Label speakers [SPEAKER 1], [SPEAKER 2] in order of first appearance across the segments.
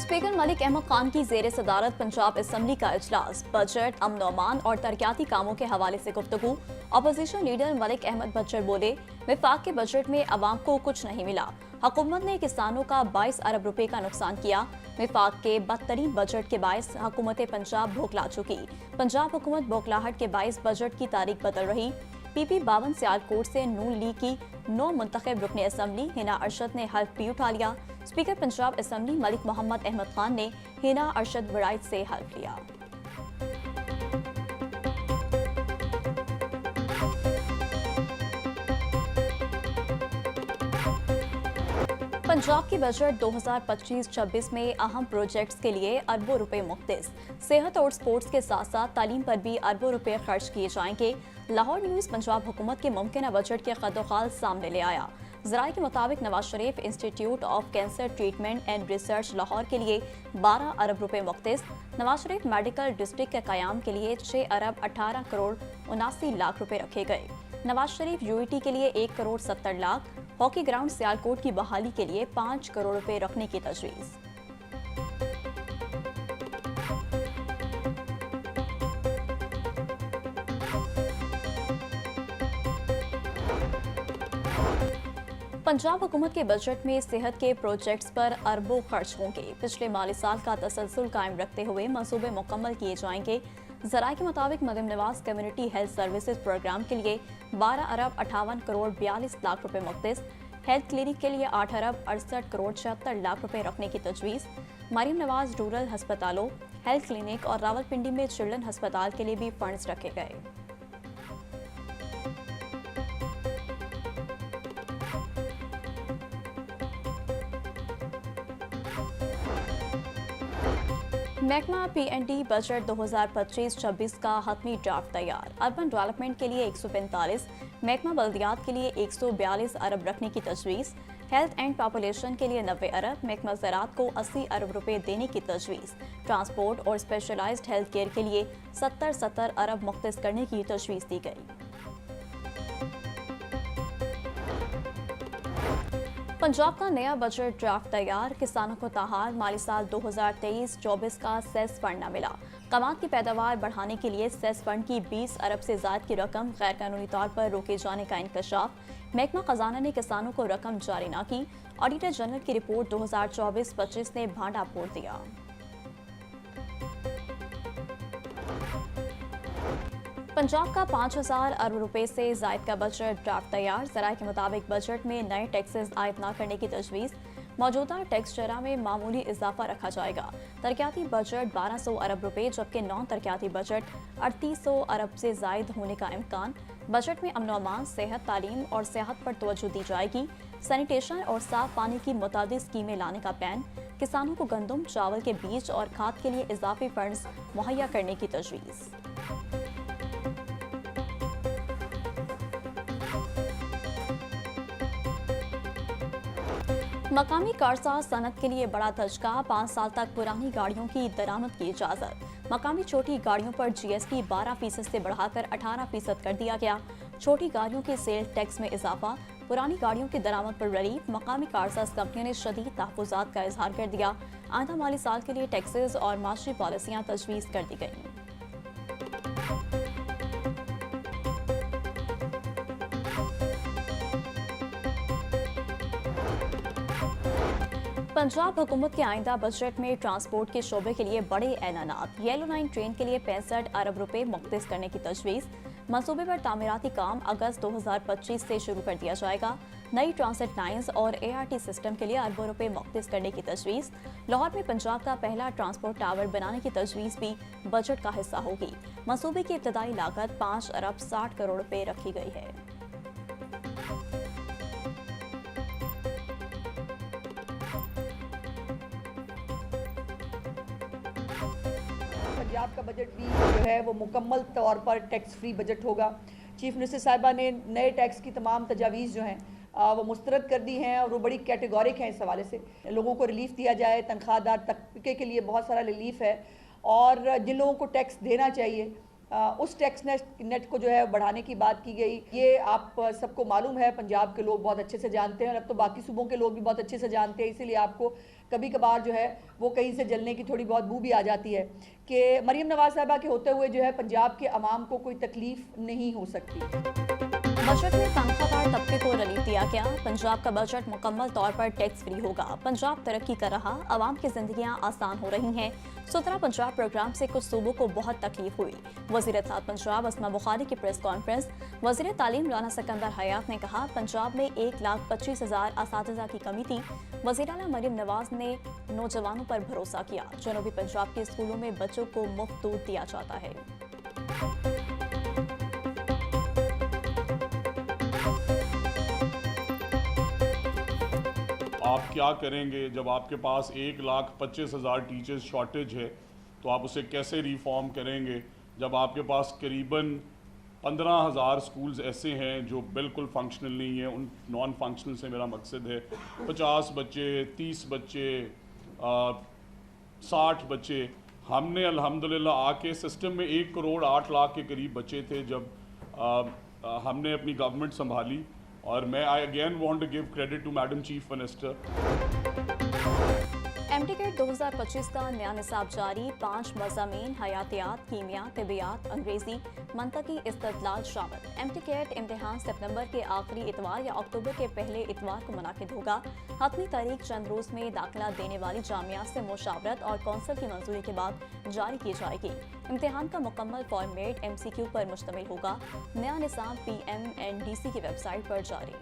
[SPEAKER 1] Speaker Malik Ahmad Khan की जेर सदारत पंजाब असम्बली का इजलास, बजट, अमन अमान और तरक्याती कामों के हवाले से गुफ्तगू। अपोजिशन लीडर मलिक अहमद बच्चर बोले, विफाक के बजट में अवाम को कुछ नहीं मिला। हुकूमत ने किसानों का 22 अरब रुपए का नुकसान किया। विफाक के बदतरीन बजट के बायस हुकूमत पंजाब बौखला चुकी। पंजाब हुकूमत बौखलाहट के बायस बजट की तारीख बदल रही। PP 52 सियालकोट से नून लीग की 9 मुंतखब रुकने असम्बली हिना अरशद ने हल्फ भी उठा लिया। स्पीकर पंजाब असम्बली मलिक मोहम्मद अहमद खान ने हिना अरशद वराइद से हल्फ लिया। पंजाब की बजट 2025-26 में अहम प्रोजेक्ट्स के लिए अरबों रुपए मुख्तस। सेहत और स्पोर्ट्स के साथ साथ तालीम पर भी अरबों रुपए खर्च किए जाएंगे। लाहौर न्यूज़ पंजाब हुकूमत के मुमकिन बजट के कद्दोखाल सामने ले आया। ज़राए के मुताबिक Nawaz Sharif institute of cancer treatment and research Lahore के लिए 12 अरब रुपए मुख्तस। नवाज शरीफ मेडिकल डिस्ट्रिक्ट के क़याम के लिए 6 अरब 18 करोड़ 79 लाख रुपए रखे गए। नवाज शरीफ UET के लिए 1 करोड़ 70 लाख, हॉकी ग्राउंड सियालकोट की बहाली के लिए 5 करोड़ रुपए रखने की तजवीज़। पंजाब हुकूमत के बजट में सेहत के प्रोजेक्ट्स पर अरबों खर्च होंगे। पिछले माली साल का तसलसल कायम रखते हुए मंसूबे मुकम्मल किए जाएंगे। ज़राए के मुताबिक Maryam Nawaz community health services program के लिए 12 अरब 58 करोड़ 42 लाख रुपए मुख्तस। हेल्थ क्लिनिक के लिए 8 अरब 68 करोड़ 76 लाख रुपए रखने की तजवीज़। मरीम नवाज रूरल अस्पतालों, हेल्थ क्लिनिक और रावलपिंडी में चिल्ड्रन अस्पताल के लिए भी फंड्स रखे गए। महकमा P&D बजट 2025-26 का हतमी ड्राफ्ट तैयार। अर्बन डेवलपमेंट के लिए 145, महकमा बल्दियात के लिए 142 अरब रखने की तजवीज़। हेल्थ एंड पॉपुलेशन के लिए 90 अरब, महकमा ज़राअत को 80 अरब रुपए देने की तजवीज़। ट्रांसपोर्ट और स्पेशलाइज्ड हेल्थ केयर के लिए 70 अरब मुख्तस करने की तजवीज़ दी गई। पंजाब का नया बजट ड्राफ्ट तैयार। किसानों को ताहार माली साल 2023-24 का सेस फंड न मिला। कमात की पैदावार बढ़ाने के लिए सेस फंड की 20 अरब से ज़ायद की रकम गैर कानूनी तौर पर रोके जाने का इंकशाफ। महकमा खजाना ने किसानों को रकम जारी न की। ऑडिटर जनरल की रिपोर्ट 2024-25 ने भांडा फोड़ दिया। पंजाब का 5000 अरब रुपए से जायद का बजट ड्राफ्ट तैयार। ज़राए के मुताबिक बजट में नए टैक्सेस आयद न करने की तजवीज़। मौजूदा टैक्स शरह में मामूली इजाफा रखा जाएगा। तरक्याती बजट 1200 अरब रुपए जबकि नॉन तरक्याती बजट 3800 अरब से जायद होने का इम्कान। बजट में अमन अमान, सेहत, तालीम और सेहत पर तवज्जो दी जाएगी। सैनिटेशन और साफ पानी की मुतादिद स्कीमें लाने का प्लान। किसानों को गंदम, चावल के बीज और खाद के लिए इजाफी फंड्स मुहैया करने की तजवीज़। मकामी कारसाज सनत के लिए बड़ा धचका। 5 साल तक पुरानी गाड़ियों की दरामद की इजाजत। मकामी छोटी गाड़ियों पर GST 12% से बढ़ाकर 18% कर दिया गया। छोटी गाड़ियों के सेल टैक्स में इजाफा। पुरानी गाड़ियों की दरामद पर रिलीफ। मकामी कारसाज कंपनियों ने शदीद तहफ़्फ़ुज़ात का इजहार कर दिया। आइंदा माली साल के लिए टैक्सेस और माशी पॉलिसियाँ तजवीज़ कर दी गई। पंजाब हुकूमत के आइंदा बजट में ट्रांसपोर्ट के शोबे के लिए बड़े ऐलानात। येलो लाइन ट्रेन के लिए 65 अरब रुपए मुख्तस करने की तजवीज़। मंसूबे पर तामीराती काम अगस्त 2025 से शुरू कर दिया जाएगा। नई ट्रांसिट लाइन्स और ART सिस्टम के लिए अरबों रुपए मुख्तस करने की तजवीज़। लाहौर में पंजाब का पहला ट्रांसपोर्ट टावर बनाने की तजवीज़ भी बजट का हिस्सा होगी। मंसूबे की इब्तदाई लागत 5 अरब 60 करोड़ रुपए रखी गई है।
[SPEAKER 2] पंजाब का बजट भी जो है वो मुकम्मल तौर पर टैक्स फ्री बजट होगा। चीफ मिनिस्टर साहिबा ने नए टैक्स की तमाम तजावीज़ जो हैं वो मुस्तरद कर दी हैं और वो बड़ी कैटेगोरिक हैं। इस हवाले से लोगों को रिलीफ दिया जाए। तनख्वाहदार तबके के लिए बहुत सारा रिलीफ है और जिन लोगों को टैक्स देना चाहिए उस टैक्स नेट को जो है बढ़ाने की बात की गई। ये आप सबको मालूम है, पंजाब के लोग बहुत अच्छे से जानते हैं और अब तो बाकी सूबों के लोग भी बहुत अच्छे से जानते हैं, इसीलिए आपको कभी कभार जो है वो कहीं से जलने की थोड़ी बहुत बू भी आ जाती है कि मरीम नवाज साहिबा के होते हुए जो है पंजाब के अवाम को कोई तकलीफ नहीं हो सकती।
[SPEAKER 1] बजट में तनख्वाहदार तबके को रिलीफ दिया गया। पंजाब का बजट मुकम्मल तौर पर टैक्स फ्री होगा। पंजाब तरक्की कर रहा, आवाम की जिंदगियां आसान हो रही हैं। सुथरा पंजाब प्रोग्राम से कुछ सूबों को बहुत तकलीफ हुई। वज़ीर इत्तलात पंजाब अस्मा बुखारी की प्रेस कॉन्फ्रेंस। वज़ीर तालीम राना सिकंदर हयात ने कहा, पंजाब में 1,25,000 असातिज़ा की कमी थी। वज़ीर आला मरीम नवाज ने नौजवानों पर भरोसा किया। जनूबी पंजाब के स्कूलों में बच्चों को मुफ्त दूध दिया जाता है।
[SPEAKER 3] आप क्या करेंगे जब आपके पास 1,25,000 टीचर्स शॉर्टेज है, तो आप उसे कैसे रिफॉर्म करेंगे जब आपके पास करीबन 15,000 स्कूल्स ऐसे हैं जो बिल्कुल फंक्शनल नहीं है। उन नॉन फंक्शनल से मेरा मकसद है 50 बच्चे, 30 बच्चे, 60 बच्चे। हमने अल्हम्दुलिल्लाह आके सिस्टम में 1 करोड़ 8 लाख के करीब बच्चे थे जब हमने अपनी गवर्नमेंट संभाली। और मैं I again want to give credit to madam chief minister.
[SPEAKER 1] एमटीकेट 2025 का नया निसाब जारी। 5 मज़ामीन हयातियात, कीमिया, तिबियात, अंग्रेजी, मंतकी इस्तदलाल शामिल। एमटीकेट इम्तिहान सितंबर के आखिरी इतवार या अक्टूबर के पहले इतवार को मुनाकिद होगा। हतमी तारीख चंद रोज़ में दाखिला देने वाली जामिया से मुशावरत और कौंसिल की मंजूरी के बाद जारी की जाएगी। इम्तिहान का मुकम्मल फॉर्मेट MCQ पर मुश्तमिल होगा। नया निसाब PMNDC की वेबसाइट पर जारी।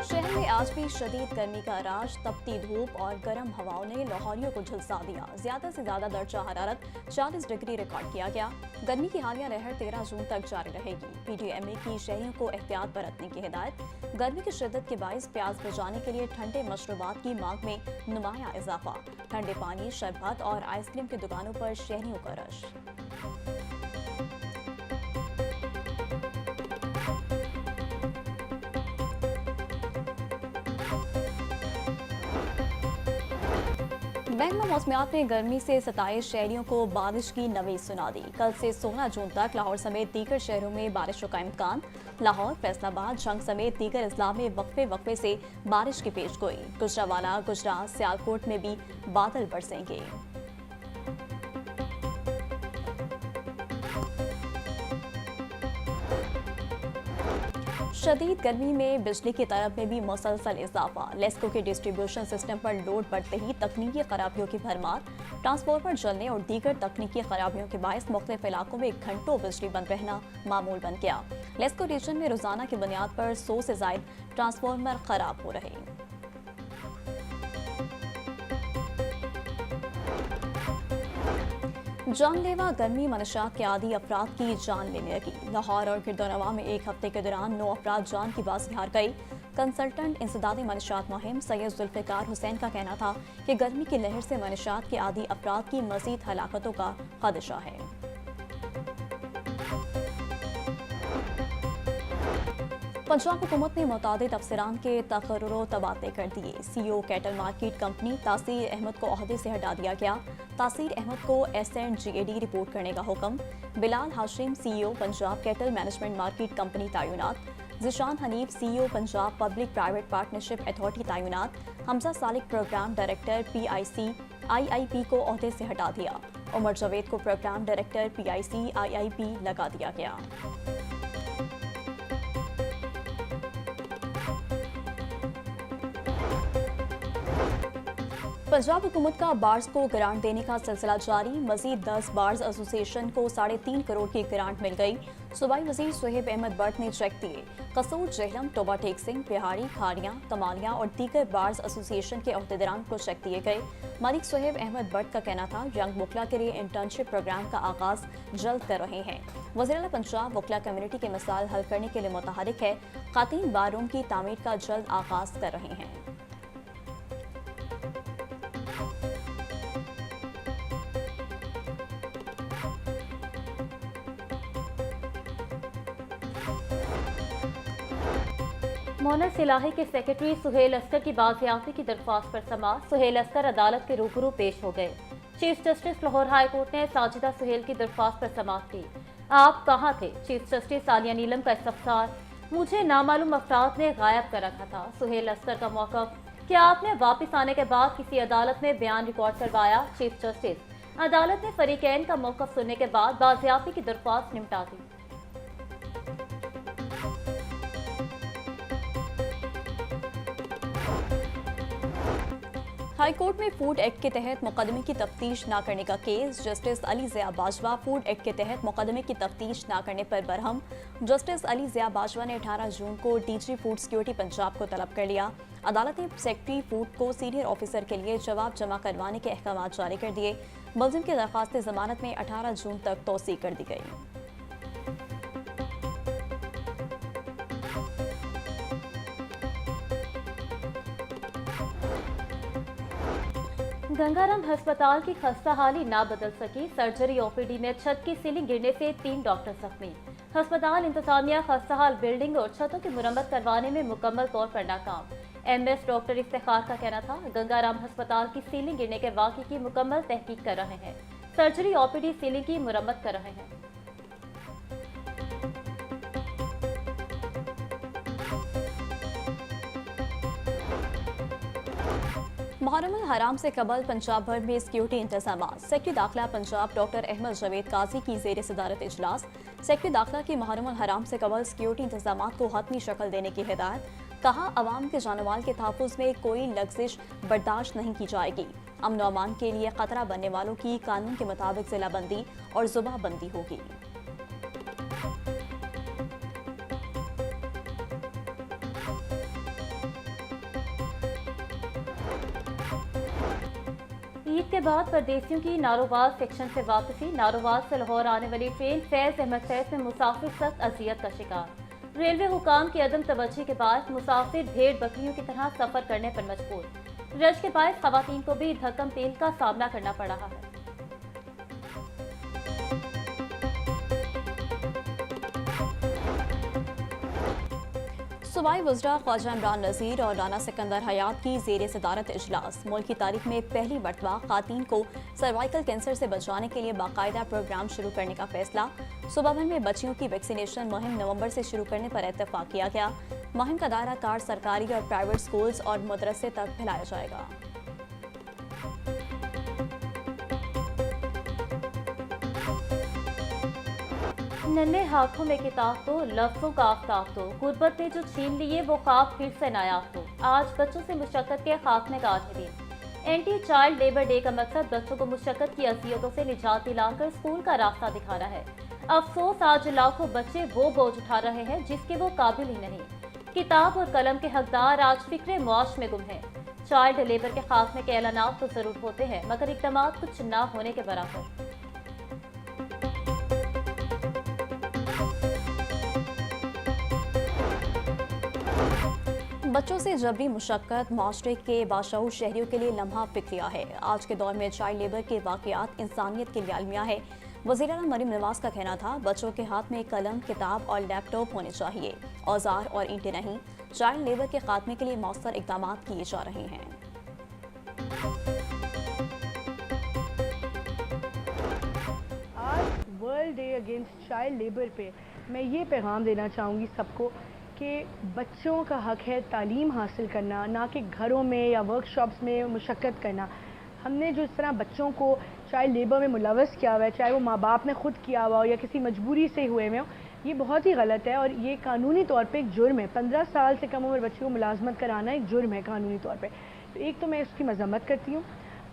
[SPEAKER 1] शहर में आज भी शदीद गर्मी का राज। तपती धूप और गर्म हवाओं ने लाहौरियों को झुलसा दिया। ज्यादा से ज्यादा दर्जा हरारत 40 डिग्री रिकॉर्ड किया गया। गर्मी की हालिया लहर 13 जून तक जारी रहेगी। PDMA की शहरियों को एहतियात बरतने की हिदायत। गर्मी की शिद्दत के बायस प्यास बुझाने के लिए ठंडे मशरूबात की मांग में नुमाया इजाफा। ठंडे पानी, शरबत और आइसक्रीम की दुकानों पर शहरियों का रश। महकमा मौसमियात ने गर्मी से सताए शहरियों को बारिश की नवीद सुना दी। कल से 16 जून तक लाहौर समेत दीगर शहरों में बारिशों का इम्कान। लाहौर, फैसलाबाद, झंग समेत दीगर अजला में वक्फे से बारिश की पेशगोई। गुजरावाला, गुजरात, सियालकोट में भी बादल बरसेंगे। शदीद गर्मी में बिजली की तलब में भी मुसलसल इजाफा। लेस्को के डिस्ट्रीब्यूशन सिस्टम पर लोड बढ़ते ही तकनीकी खराबियों की भरमार। ट्रांसफार्मर जलने और दीगर तकनीकी खराबियों के बायस मुख्तलिफ इलाकों में घंटों बिजली बंद रहना मामूल बन गया। लेस्को रीजन में रोजाना की बुनियाद पर 100 से जायद ट्रांसफार्मर खराब हो रहे। जानलेवा गर्मी मनशात के आदी अफराद की जान लेने लगी। लाहौर और गिरदोनवा में एक हफ्ते के दौरान 9 अफराद जान की बाजी हार गई। कंसल्टेंट इंसदादी मनशात मुहिम सैयद जुल्फ़िकार हुसैन का कहना था कि गर्मी की लहर से मनशात के आदी अफराद की मज़ीद हलाकतों का खदशा है। पंजाब हुकूमत ने मुतादिद अफसरान के तकर्रुर तबादले कर दिए। CEO कैटल मार्केट कंपनी तासीर अहमद को ओहदे से हटा दिया गया। तासीर अहमद को SNGAD रिपोर्ट करने का हुक्म। Bilal Hashim CEO Punjab cattle management market company तैनात। Zeeshan Hanif CEO Punjab public private partnership authority तैनात। Hamza Salik programme director PIC IIP को ओहदे से हटा दिया। उमर जावेद को प्रोग्राम डायरेक्टर PIC IIP लगा दिया गया। पंजाब हुकूमत का बार्स को ग्रांट देने का सिलसिला जारी। मजीद 10 बार्स एसोसिएशन को 3.5 करोड़ की ग्रांट मिल गई। सूबाई वजीर सुहेब अहमद बट ने चेक दिए। कसूर, जेहलम, टोबा टेक सिंह, बिहारी, खारियां, कमालिया और दीगर बार्स एसोसिएशन के अहदेदारान को चेक दिए गए। मलिक सुहेब अहमद बट का कहना था, यंग वकला के लिए इंटर्नशिप प्रोग्राम का आगाज जल्द कर रहे हैं। वज़ीर आला पंजाब वकला कम्युनिटी के मसाइल हल करने के लिए मुतहरिक है। खातीन बार रूम की तामीर का जल्द आगाज कर रहे हैं।
[SPEAKER 4] मोहनस इलाही के सेक्रेटरी सुहेल अस्कर की बाजियाबी की दरख्वास्त पर समाअत। सुहेल अस्कर अदालत के रूबरू पेश हो गए। Chief justice Lahore high court ने साजिदा सुहेल की दरख्वास्त पर समाअत की। आप कहाँ थे? चीफ जस्टिस आलिया नीलम का इस्तफसार। मुझे नामालूम अफराद ने गायब कर रखा था। सुहेल अस्कर का मौक़िफ़, क्या आपने वापस आने के बाद किसी अदालत में बयान रिकॉर्ड करवाया? चीफ जस्टिस, अदालत ने फरीकैन का मौक़िफ़ सुनने के बाद बाजियाबी की दरख्वास्त निपटा दी।
[SPEAKER 1] हाई कोर्ट में फूड एक्ट के तहत मुकदमे की तफ्तीश न करने का केस। Justice Ali Zia Bajwa food act के तहत मुकदमे की तफ्तीश न करने पर बरहम। जस्टिस अली ज़िया बाजवा ने 18 जून को डीजी फूड सिक्योरिटी पंजाब को तलब कर लिया। अदालत ने सेक्रेटरी फूड को सीनियर ऑफिसर के लिए जवाब जमा करवाने के अहकाम जारी कर दिए। मुलजिम की दरख्वास्त जमानत में 18 जून तक तोसी कर दी गई।
[SPEAKER 4] गंगाराम अस्पताल की खस्ता हाली ना बदल सकी। सर्जरी ओपीडी में छत की सीलिंग गिरने से 3 डॉक्टर जख्मी। अस्पताल इंतजामिया खस्ता हाल बिल्डिंग और छतों की मुरम्मत करवाने में मुकम्मल तौर पर नाकाम। एमएस डॉक्टर इफ्तिखार का कहना था, गंगाराम अस्पताल की सीलिंग गिरने के वाक़े की मुकम्मल तहकीक कर रहे हैं। सर्जरी ओपीडी सीलिंग की मुरम्मत कर रहे हैं।
[SPEAKER 1] मुहर्रम हराम से कबल पंजाब भर में सिक्योरिटी इंतजाम। सेक्रेटरी दाखिला पंजाब डॉक्टर अहमद जावेद काजी की जेर सदारत इजलास। सेक्रेटरी दाखिला की मुहर्रम हराम से कबल सिक्योरिटी इंतजाम को हतमी शक्ल देने की हिदायत। कहा, अवाम के जानमाल के तहफ़्फ़ुज़ में कोई लग्जिश बर्दाश्त नहीं की जाएगी। अमन व अमान के लिए खतरा बनने वालों की कानून के मुताबिक जिलाबंदी और जुबाबंदी होगी।
[SPEAKER 4] ईद के बाद परदेसियों की नारोवाल सेक्शन से वापसी। नारोवाल से लाहौर आने वाली ट्रेन फैज अहमद फैज में मुसाफिर सख्त अजियत का शिकार। रेलवे हुकाम की अदम तवज्जो के बाद मुसाफिर भेड़ बकरियों की तरह सफर करने पर मजबूर। रश के बायस खवातीन को भी धक्कम तेल का सामना करना पड़ रहा है।
[SPEAKER 1] सूबाई वज़रा ख्वाजा इमरान नज़ीर और राना सिकंदर हयात की जेर सदारत इजलास। मुल्क की तारीख में पहली मरतबा खातून को सर्वाइकल कैंसर से बचाने के लिए बाकायदा प्रोग्राम शुरू करने का फैसला। सूबा भर में बच्चियों की वैक्सीनेशन मुहिम नवंबर से शुरू करने पर इत्तेफाक किया गया। मुहिम का दायरा कार सरकारी और प्राइवेट स्कूल्स और मदरसे तक फैलाया जाएगा।
[SPEAKER 4] नन्हे हाथों में किताब तो, लफ्जों का आफ्ताब तो, गुर्बत ने जो छीन लिए वो ख्वाब फिर से नायाब तो। आज बच्चों से मुशक्कत के खात्मे का आखिरी दिन। एंटी चाइल्ड लेबर डे का मकसद बच्चों को मुशक्कत की अजियतों से निजात दिलाकर स्कूल का रास्ता दिखाना है। अफसोस, आज लाखों बच्चे वो बोझ उठा रहे हैं जिसके वो काबिल ही नहीं। किताब और कलम के हकदार आज फिक्रे मुआश में गुम हैं। चाइल्ड लेबर के खात्मे के ऐलानात तो जरूर होते हैं, मगर इक़दामात कुछ ना होने के बराबर।
[SPEAKER 1] बच्चों से जबरी मुशक्कत माशरे के बाशऊर शहरियों के लिए लम्हा फिक्रिया है। आज के दौर में चाइल्ड लेबर के वाक़यात इंसानियत के लिए अलमिया है। वज़ीर आला मरीम नवाज का कहना था, बच्चों के हाथ में कलम, किताब और लैपटॉप होने चाहिए, औजार और ईंटें नहीं। चाइल्ड लेबर के खात्मे के लिए मौसर इक़दाम किए जा रहे हैं।
[SPEAKER 5] आज world day against child labour पे मैं ये पैगाम देना चाहूँगी सबको कि बच्चों का हक है तालीम हासिल करना, ना कि घरों में या वर्कशॉप्स में मुशक्क़त करना। हमने जो इस तरह बच्चों को चाइल्ड लेबर में मुलव्वस किया हुआ है, चाहे वो माँ बाप ने खुद किया हुआ हो या किसी मजबूरी से हुए में हो, ये बहुत ही गलत है और ये कानूनी तौर पे एक जुर्म है। 15 साल से कम उम्र बच्चे को मुलाजमत कराना एक जुर्म है कानूनी तौर पे। तो एक तो मैं उसकी मजम्मत करती हूँ।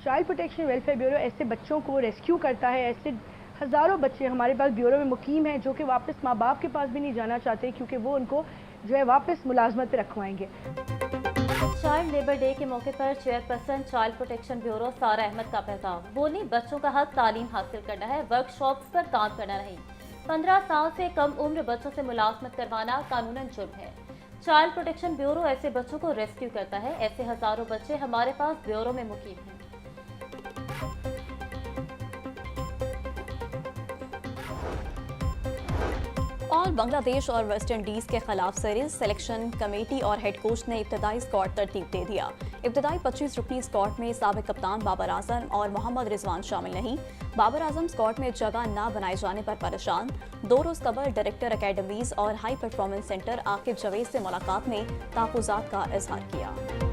[SPEAKER 5] चाइल्ड प्रोटेक्शन वेलफेयर ब्यूरो ऐसे बच्चों को रेस्क्यू करता है। ऐसे हज़ारों बच्चे हमारे पास ब्यूरो में मुकीम हैं जो कि वापस माँ बाप के पास भी नहीं जाना चाहते, क्योंकि वो उनको जो है वापस मुलाजमत पे रखवाएंगे।
[SPEAKER 4] चाइल्ड लेबर डे के मौके पर चेयरपर्सन चाइल्ड प्रोटेक्शन ब्यूरो सारा अहमद का पैगाम। बोली, बच्चों का हक तालीम हासिल करना है, वर्कशॉप्स पर काम करना नहीं। 15 साल से कम उम्र बच्चों से मुलाजमत करवाना कानूनन जुर्म है। चाइल्ड प्रोटेक्शन ब्यूरो ऐसे बच्चों को रेस्क्यू करता है। ऐसे हजारों बच्चे हमारे पास ब्यूरो में मुकीम हैं।
[SPEAKER 1] फुटबॉल बांग्लादेश और वेस्ट इंडीज के खिलाफ सीरीज सिलेक्शन कमेटी और हेड कोच ने इब्तदाई स्क्वाड तरतीब दे दिया। इब्तदाई 25 रुकनी स्क्वाड में साबिक कप्तान बाबर आजम और मोहम्मद रिजवान शामिल नहीं। बाबर आजम स्क्वाड में जगह न बनाए जाने पर परेशान। 2 रोज कबल डायरेक्टर अकेडमीज और high performance centre Aqib Javed से मुलाकात में तहफ्फुज़ात का इजहार किया।